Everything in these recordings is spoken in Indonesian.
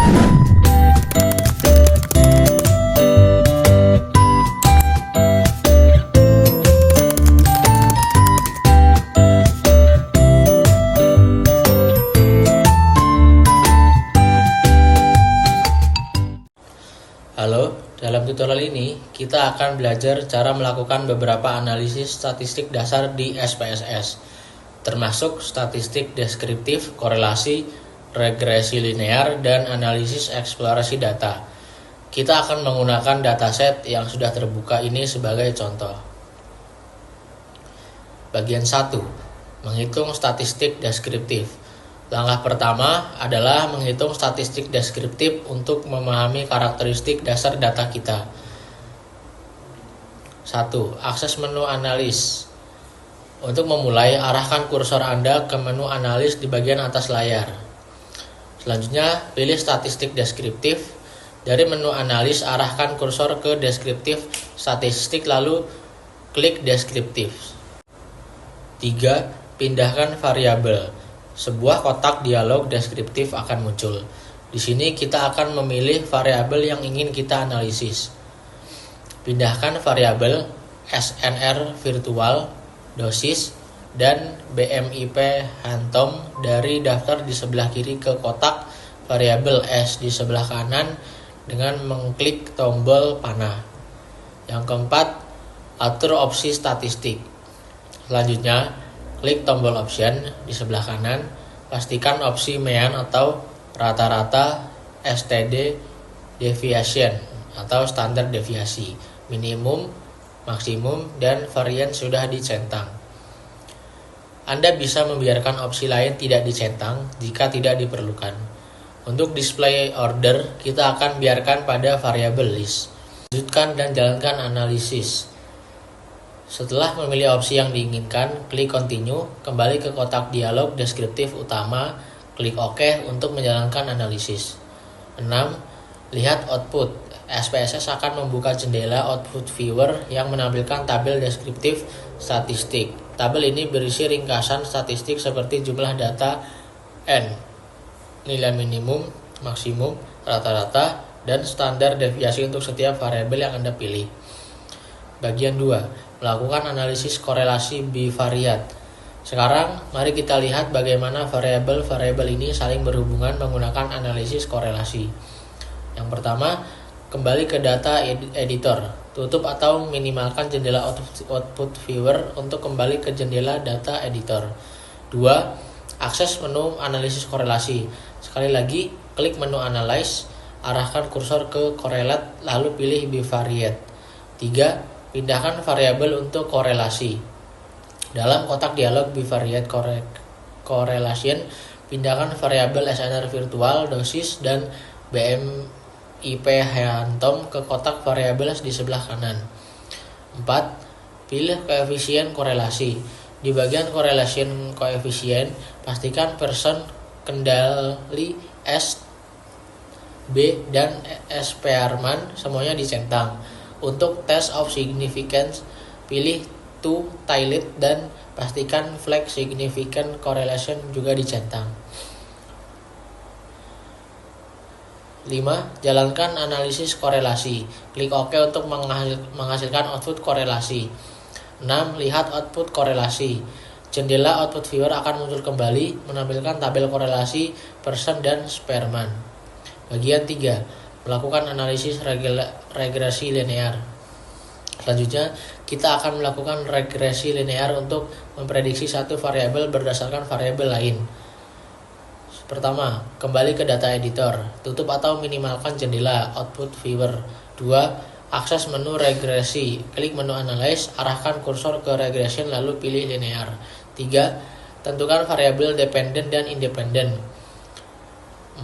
Halo, dalam tutorial ini kita akan belajar cara melakukan beberapa analisis statistik dasar di SPSS, termasuk statistik deskriptif, korelasi, regresi linear, dan analisis eksplorasi data. Kita akan menggunakan dataset yang sudah terbuka ini sebagai contoh. Bagian 1. Menghitung statistik deskriptif. Langkah pertama adalah menghitung statistik deskriptif untuk memahami karakteristik dasar data kita. 1. Akses menu analis. Untuk memulai, arahkan kursor Anda ke menu analis di bagian atas layar. Selanjutnya, pilih statistik deskriptif. Dari menu analis, arahkan kursor ke deskriptif statistik lalu klik deskriptif. 3. Pindahkan variabel. Sebuah kotak dialog deskriptif akan muncul. Di sini kita akan memilih variabel yang ingin kita analisis. Pindahkan variabel SNR virtual, dosis, dan BMIP hantom dari daftar di sebelah kiri ke kotak variabel S di sebelah kanan dengan mengklik tombol panah. Yang keempat, atur opsi statistik. Selanjutnya, klik tombol option di sebelah kanan, pastikan opsi mean atau rata-rata, STD deviation atau standar deviasi, minimum, maksimum, dan varian sudah dicentang. Anda bisa membiarkan opsi lain tidak dicentang jika tidak diperlukan. Untuk display order, kita akan biarkan pada variabel list. Lanjutkan dan jalankan analisis. Setelah memilih opsi yang diinginkan, klik continue, kembali ke kotak dialog deskriptif utama, klik OK untuk menjalankan analisis. 6. Lihat output. SPSS akan membuka jendela output viewer yang menampilkan tabel deskriptif statistik. Tabel ini berisi ringkasan statistik seperti jumlah data N, nilai minimum, maksimum, rata-rata, dan standar deviasi untuk setiap variabel yang Anda pilih. Bagian 2. Melakukan analisis korelasi bivariat. Sekarang, mari kita lihat bagaimana variabel-variabel ini saling berhubungan menggunakan analisis korelasi. Yang pertama, kembali ke data editor. Tutup atau minimalkan jendela output viewer untuk kembali ke jendela data editor. 2. Akses menu analisis korelasi. Sekali lagi, klik menu analyze, arahkan kursor ke correlate, lalu pilih bivariate. 3. Pindahkan variabel untuk korelasi. Dalam kotak dialog bivariate correlation, pindahkan variabel SNR virtual, dosis, dan BMIP hantom ke kotak variabel di sebelah kanan. 4. Pilih koefisien korelasi. Di bagian correlation koefisien, pastikan person kendali S, B, dan Spearman semuanya dicentang. Untuk test of significance, pilih to tilde dan pastikan flag significant correlation juga dicentang. 5. Jalankan analisis korelasi. Klik OK untuk menghasilkan output korelasi. 6. Lihat output korelasi. Jendela output viewer akan muncul kembali, menampilkan tabel korelasi person dan Spearman. Bagian 3. Melakukan analisis regresi linear. Selanjutnya, kita akan melakukan regresi linear untuk memprediksi satu variabel berdasarkan variabel lain. Pertama, kembali ke data editor. Tutup atau minimalkan jendela output viewer. 2. Akses menu regresi. Klik menu analyze, arahkan kursor ke regression lalu pilih linear. 3. Tentukan variabel dependent dan independent.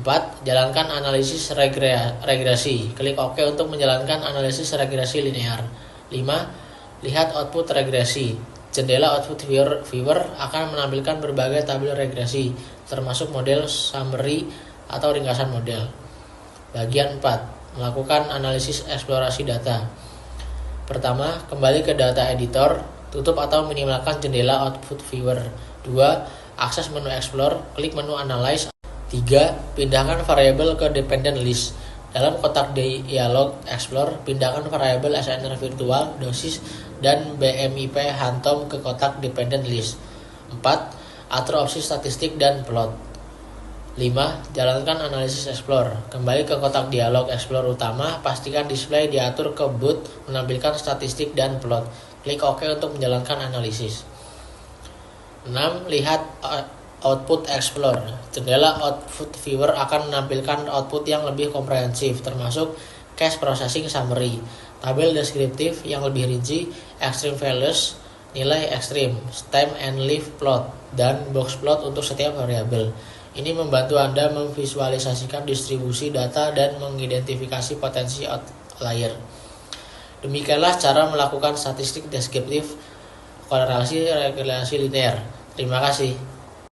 4. Jalankan analisis regresi. Klik OK untuk menjalankan analisis regresi linear. 5. Lihat output regresi. Jendela output viewer akan menampilkan berbagai tabel regresi, termasuk model summary atau ringkasan model. Bagian 4. Melakukan analisis eksplorasi data. Pertama, kembali ke data editor. Tutup atau minimalkan jendela output viewer. 2. Akses menu explore. Klik menu analyze, 3. Pindahkan variabel ke dependent list. Dalam kotak dialog Explorer, pindahkan variabel SNR virtual, dosis, dan BMIP Hantom ke kotak dependent list. 4. Atur opsi statistik dan plot. 5. Jalankan analisis Explorer. Kembali ke kotak dialog Explorer utama, pastikan display diatur ke boot menampilkan statistik dan plot. Klik OK untuk menjalankan analisis. 6. Lihat Output Explorer. Jendela Output Viewer akan menampilkan output yang lebih komprehensif, termasuk cache processing summary, tabel deskriptif yang lebih rinci, extreme values, nilai ekstrim, stem and leaf plot, dan box plot untuk setiap variabel. Ini membantu Anda memvisualisasikan distribusi data dan mengidentifikasi potensi outlier. Demikianlah cara melakukan statistik deskriptif korelasi linear. Terima kasih.